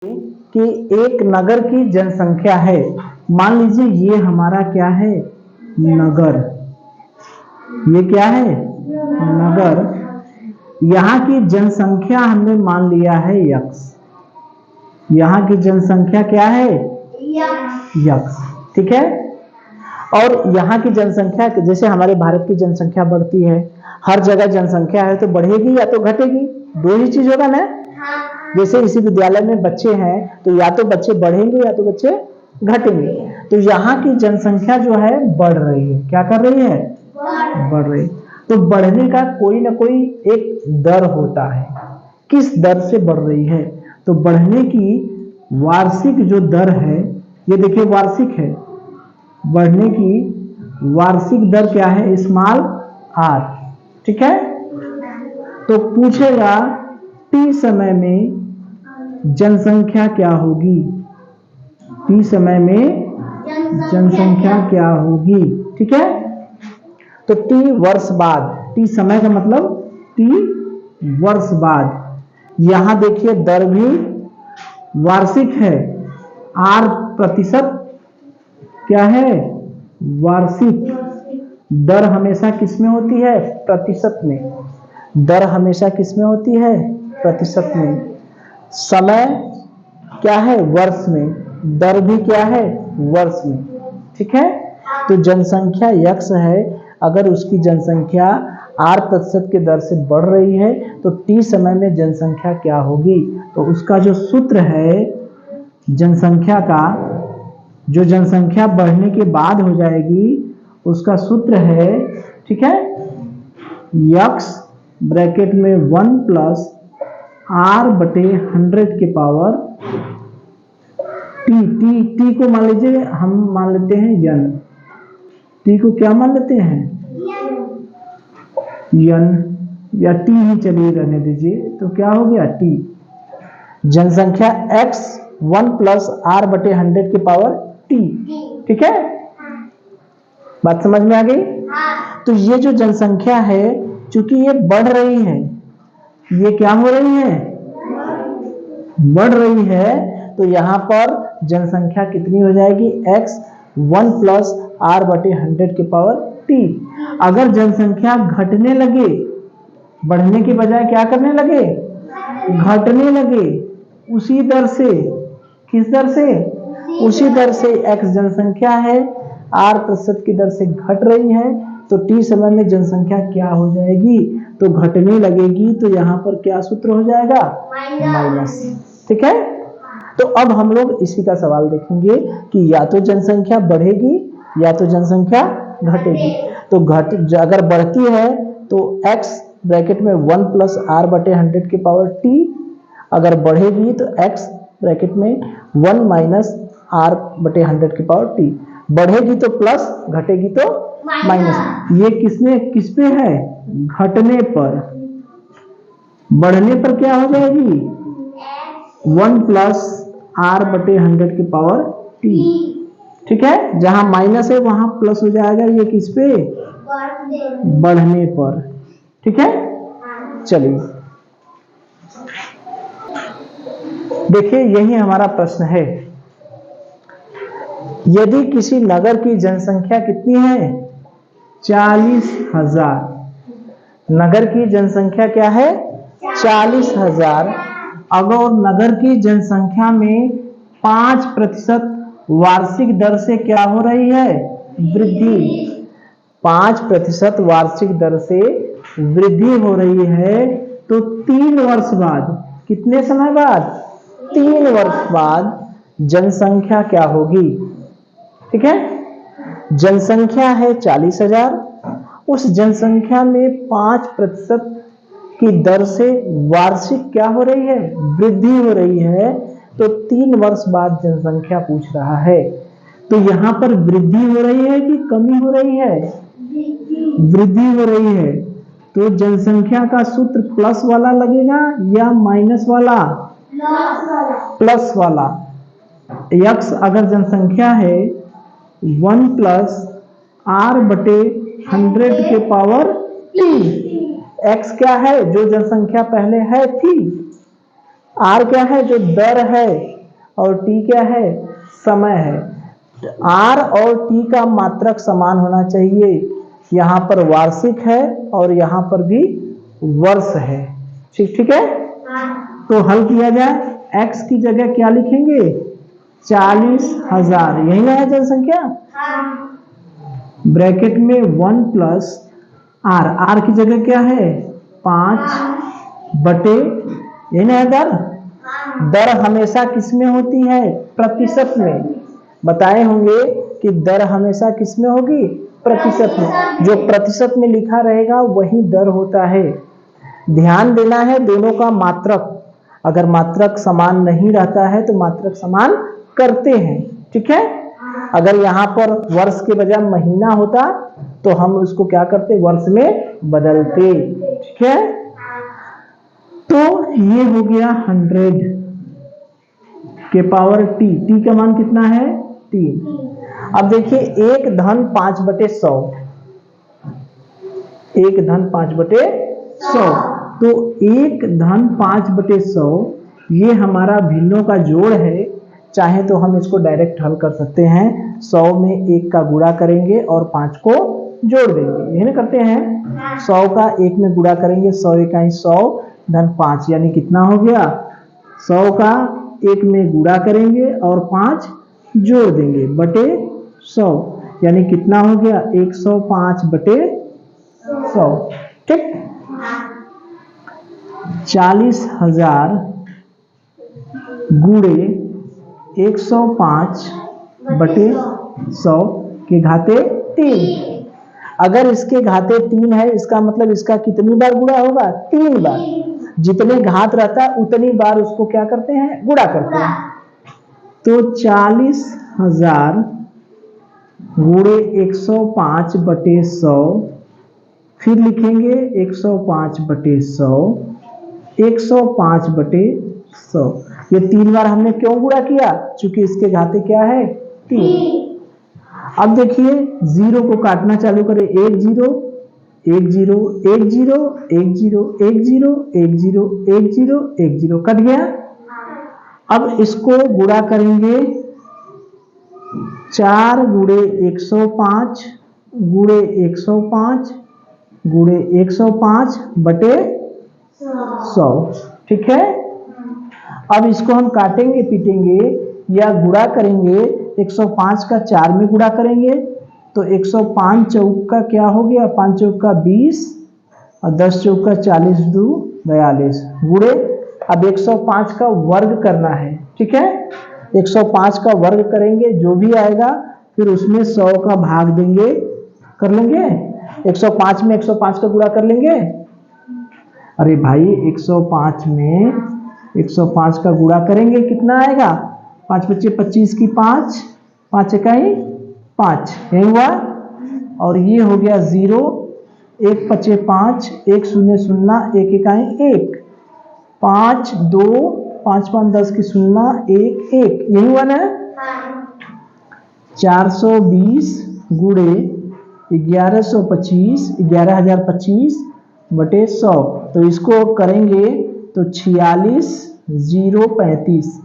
कि एक नगर की जनसंख्या है। मान लीजिए ये हमारा क्या है, नगर। ये क्या है, नगर। यहाँ की जनसंख्या हमने मान लिया है यक्स। यहाँ की जनसंख्या क्या है, यक्स। ठीक है। और यहाँ की जनसंख्या, जैसे हमारे भारत की जनसंख्या बढ़ती है, हर जगह जनसंख्या है तो बढ़ेगी या तो घटेगी, दो ही चीज होगा ना। जैसे इसी विद्यालय में बच्चे हैं तो या तो बच्चे बढ़ेंगे या तो बच्चे घटेंगे। तो यहाँ की जनसंख्या जो है बढ़ रही है। क्या कर रही है, बढ़ रही। तो बढ़ने का कोई ना कोई एक दर होता है। किस दर से बढ़ रही है, तो बढ़ने की वार्षिक जो दर है, ये देखिए वार्षिक है। बढ़ने की वार्षिक दर क्या है, स्मॉल आर। ठीक है। तो पूछेगा टी समय में जनसंख्या क्या होगी, टी समय में जनसंख्या क्या होगी। ठीक है। तो टी वर्ष बाद, टी समय का मतलब टी वर्ष बाद। यहां देखिए दर भी वार्षिक है, आर प्रतिशत क्या है, वार्षिक। दर हमेशा किस में होती है, प्रतिशत में। दर हमेशा किस में होती है, प्रतिशत में। समय क्या है, वर्ष में। दर भी क्या है, वर्ष में। ठीक है। तो जनसंख्या यक्स है, अगर उसकी जनसंख्या आर प्रतिशत के दर से बढ़ रही है तो टी समय में जनसंख्या क्या होगी। तो उसका जो सूत्र है जनसंख्या का, जो जनसंख्या बढ़ने के बाद हो जाएगी, उसका सूत्र है, ठीक है, यक्स ब्रैकेट में 1 प्लस आर बटे 100 के पावर टी। टी टी को मान लीजिए, हम मान लेते हैं यन। टी को क्या मान लेते हैं, यन, या टी ही चलिए रहने दीजिए। तो क्या हो गया, टी। जनसंख्या एक्स 1 प्लस आर बटे 100 के पावर टी। ठीक है, बात समझ में आ गई। तो ये जो जनसंख्या है, चूंकि ये बढ़ रही है, ये क्या हो रही है, बढ़ रही है, तो यहां पर जनसंख्या कितनी हो जाएगी, x 1 प्लस आर बटे 100 के पावर टी। अगर जनसंख्या घटने लगे, बढ़ने के बजाय क्या करने लगे, घटने लगे, उसी दर से, किस दर से, उसी दर से x जनसंख्या है, आर प्रतिशत की दर से घट रही है, तो टी समय में जनसंख्या क्या हो जाएगी, तो घटने लगेगी। तो यहां पर क्या सूत्र हो जाएगा, माइनस। ठीक है। तो अब हम लोग इसी का सवाल देखेंगे कि या तो जनसंख्या बढ़ेगी या तो जनसंख्या घटेगी। तो अगर बढ़ती है तो x ब्रैकेट में 1 प्लस आर बटे 100 के पावर टी। अगर बढ़ेगी तो x ब्रैकेट में 1 माइनस आर बटे 100 के पावर टी। बढ़ेगी तो प्लस, घटेगी तो माइनस। ये किसने, किस पे है, घटने पर। बढ़ने पर क्या हो जाएगी, 1 प्लस आर बटे 100 की पावर टी। ठीक है। जहां माइनस है वहां प्लस हो जाएगा, ये किस पे, बढ़ने पर। ठीक है। चलिए देखिए, यही हमारा प्रश्न है। यदि किसी नगर की जनसंख्या कितनी है, 40,000। नगर की जनसंख्या क्या है, 40,000। अगर नगर की जनसंख्या में 5% वार्षिक दर से क्या हो रही है, वृद्धि। 5% वार्षिक दर से वृद्धि हो रही है, तो 3 वर्ष बाद, कितने समय बाद, 3 वर्ष बाद जनसंख्या क्या होगी। ठीक है। जनसंख्या है 40,000, उस जनसंख्या में 5% की दर से वार्षिक क्या हो रही है, वृद्धि हो रही है। तो 3 वर्ष बाद जनसंख्या पूछ रहा है। तो यहां पर वृद्धि हो रही है कि कमी हो रही है, वृद्धि हो रही है। तो जनसंख्या का सूत्र प्लस वाला लगेगा या माइनस वाला, प्लस वाला। यक्स अगर जनसंख्या है 1 प्लस आर बटे 100 के पावर टी। एक्स क्या है, जो जनसंख्या पहले है थी, आर क्या है? जो दर है, और टी क्या है? समय है। आर और टी का मात्रक समान होना चाहिए। यहाँ पर वार्षिक है और यहाँ पर भी वर्ष है। ठीक है। तो हल किया जाए। x की जगह क्या लिखेंगे? 40,000। यही ना है जनसंख्या? ब्रैकेट में 1 प्लस आर। आर की जगह क्या है? 5 बटे, यही ना है दर? दर हमेशा किसमें होती है? प्रतिशत में। बताए होंगे कि दर हमेशा किसमें होगी? प्रतिशत में। जो प्रतिशत में लिखा रहेगा वही दर होता है। ध्यान देना है दोनों का मात्रक। अगर मात्रक समान नहीं रहता है तो मात्रक समान करते हैं। ठीक है। अगर यहाँ पर वर्ष के बजाय महीना होता तो हम उसको क्या करते? वर्ष में बदलते। ठीक है। तो ये हो गया 100 के पावर टी। टी का मान कितना है? 3। अब देखिए 1 धन 5 बटे 100। 1 धन 5 बटे 100। तो 1 धन 5 बटे 100 ये हमारा भिन्नों का जोड़ है। चाहे तो हम इसको डायरेक्ट हल कर सकते हैं। 100 में 1 का गुणा करेंगे और 5 को जोड़ देंगे। यही ना करते हैं? 100 का 1 में गुणा करेंगे, 100 इकाई 100 धन 5, यानी कितना हो गया? 100 का 1 में गुणा करेंगे और 5 जोड़ देंगे बटे 100, यानी कितना हो गया? 105 बटे 100। ठीक। 40,000 गुणे 105 बटे 100 के घाते 3। अगर इसके घाते 3 है, इसका मतलब इसका कितनी बार गुणा होगा? 3 बार। जितने घात रहता है उतनी बार उसको क्या करते हैं? गुणा करते हैं। तो 40,000 गुणे 105 बटे 100, फिर लिखेंगे 105 बटे 100, 105 बटे 100। ये 3 बार हमने क्यों गुणा किया? क्योंकि इसके घाते क्या है? 3। अब देखिए 0 को काटना चालू करें। 1 0 1 0 1 0 1 0 1 0 1 0 1 0 1 0 कट गया। अब इसको गुणा करेंगे 4 गुणे 105 गुणे 105 गुणे 105 बटे 100। ठीक है। अब इसको हम काटेंगे पीटेंगे या गुणा करेंगे। 105 का 4 में गुणा करेंगे तो 105 चौक का क्या हो गया? 5 चौक का 20 और 10 चौक का 40 2 42 गुणे। अब 105 का वर्ग करना है। ठीक है। 105 का वर्ग करेंगे, जो भी आएगा फिर उसमें 100 का भाग देंगे। कर लेंगे? 105 में 105 का गुणा कर लेंगे। अरे भाई 105 में 105 का गुणा करेंगे, कितना आएगा? 5 बच्चे 25 की 5, 5 इकाई 5, यही हुआ। और ये हो गया 0, 1 बच्चे 5, 1 0 0 1 इकाई 1, 5 2 5 5 10 की 0 1 1, यही हुआ ना? 420 गुणे 1125 11,025 बटे 100। तो इसको करेंगे तो 46,035,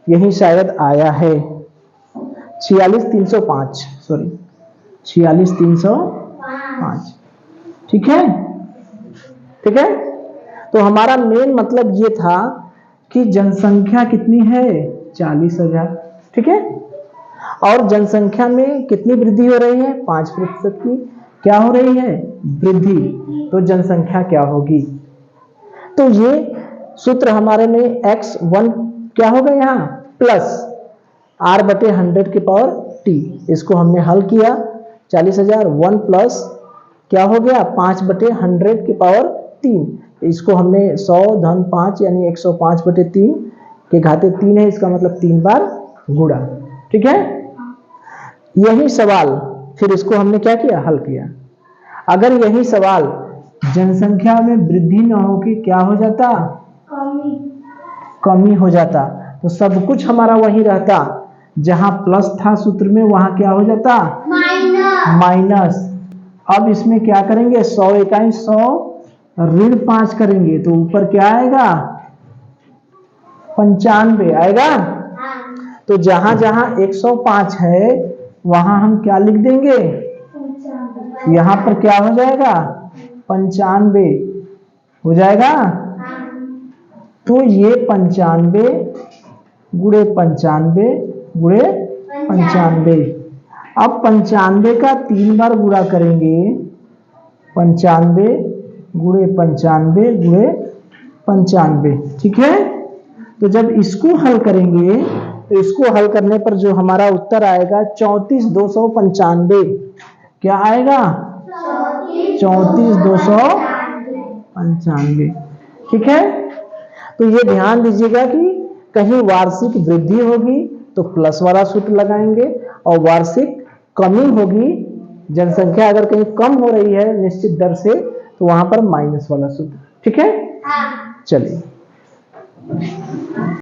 यही शायद आया है। 46,305, सॉरी 46,305। ठीक है। ठीक है। तो हमारा मेन मतलब ये था कि जनसंख्या कितनी है? 40,000। ठीक है। और जनसंख्या में कितनी वृद्धि हो रही है? 5% की क्या हो रही है? वृद्धि। तो जनसंख्या क्या होगी? तो ये सूत्र हमारे में x1 क्या होगा? यहाँ प्लस r बटे 100 की पावर t। इसको हमने हल किया। 40,000 1 प्लस क्या हो गया? 5 बटे 100 की पावर 3। इसको हमने 100 धन 5 यानी 105 बटे 3 के घाते 3 है, इसका मतलब 3 बार गुणा। ठीक है। यही सवाल फिर इसको हमने क्या किया? हल किया। अगर यही सवाल जनसंख्या में वृद्धि न हो के क्या हो जाता? कमी हो जाता। तो सब कुछ हमारा वही रहता। जहां प्लस था सूत्र में वहां क्या हो जाता? माइनस। अब इसमें क्या करेंगे? 100 इकाई 100 ऋण 5 करेंगे तो ऊपर क्या आएगा? 95 आएगा। तो जहां जहां 105 है वहां हम क्या लिख देंगे, यहां पर क्या हो जाएगा 95 हो जाएगा। तो ये 95 गुणे 95 गुणे 95। अब 95 का 3 बार गुणा करेंगे, 95 गुणे 95 गुणे 95, ठीक है। तो जब इसको हल करेंगे तो इसको हल करने पर जो हमारा उत्तर आएगा 34,295। क्या आएगा 34,295, ठीक है। तो ये ध्यान दीजिएगा कि कहीं वार्षिक वृद्धि होगी तो प्लस वाला सूत्र लगाएंगे, और वार्षिक कमी होगी, जनसंख्या अगर कहीं कम हो रही है निश्चित दर से, तो वहां पर माइनस वाला सूत्र, ठीक है। चलिए